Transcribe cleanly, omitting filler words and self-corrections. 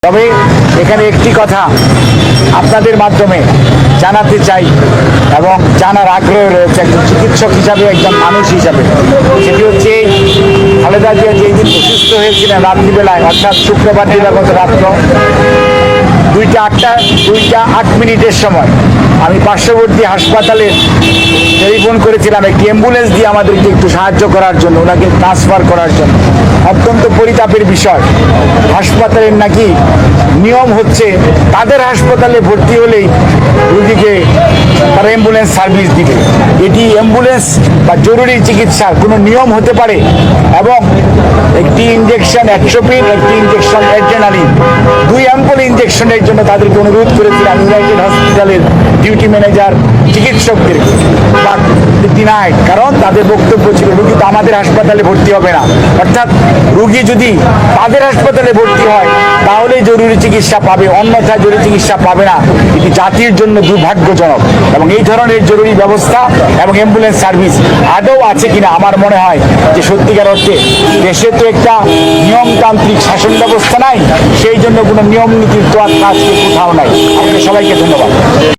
তবে এখানে একটি কথা আপনাদের মাধ্যমে জানাতে চাই এবং জানার আগ্রহ রয়েছে একজন চিকিৎসক হিসাবে, একজন মানুষ হিসাবে। সেটি হচ্ছে খালেদা জিয়া যেই দিন অসুস্থ হয়েছিলেন রাত্রিবেলায়, অর্থাৎ শুক্রবার দিবাগত রাত্র 2টা 8 সময় আমি পার্শ্ববর্তী হাসপাতালে টেলিফোন করেছিলাম একটি অ্যাম্বুলেন্স দিয়ে আমাদেরকে একটু সাহায্য করার জন্য, ওনাকে ট্রান্সফার করার জন্য। অত্যন্ত পরিতাপের বিষয়, হাসপাতালের নাকি নিয়ম হচ্ছে তাদের হাসপাতালে ভর্তি হলেই রোগীকে তারা অ্যাম্বুলেন্স সার্ভিস দিবে। এটি অ্যাম্বুলেন্স বা জরুরি চিকিৎসার কোনো নিয়ম হতে পারে? এবং একটি ইঞ্জেকশন অ্যাট্রোপিন, একটি ইঞ্জেকশন অ্যাড্রেনালিন, 2 অ্যাম্পল ইঞ্জেকশনের জন্য তাদেরকে অনুরোধ করেছিলাম ইউনাইটেড হসপিটালের ডিউটি ম্যানেজার চিকিৎসকদেরকে, বাট ডিনাইড। কারণ তাদের বক্তব্য ছিল রুগী তো আমাদের হাসপাতালে ভর্তি হবে না, অর্থাৎ রুগী যদি তাদের হাসপাতালে ভর্তি হয় তাহলে জরুরি চিকিৎসা পাবে, অন্যথায় জরুরি চিকিৎসা পাবে না। এটি জাতির জন্য দুর্ভাগ্যজনক। এবং এই ধরনের জরুরি ব্যবস্থা এবং অ্যাম্বুলেন্স সার্ভিস আদৌ আছে কিনা আমার মনে হয় যে সত্যিকার অর্থে দেশে তো একটা নিয়মতান্ত্রিক শাসন ব্যবস্থা নাই, সেই জন্য কোনো নিয়ম নীতির তো আজকে কোথাও নাই। আপনাদের সবাইকে ধন্যবাদ।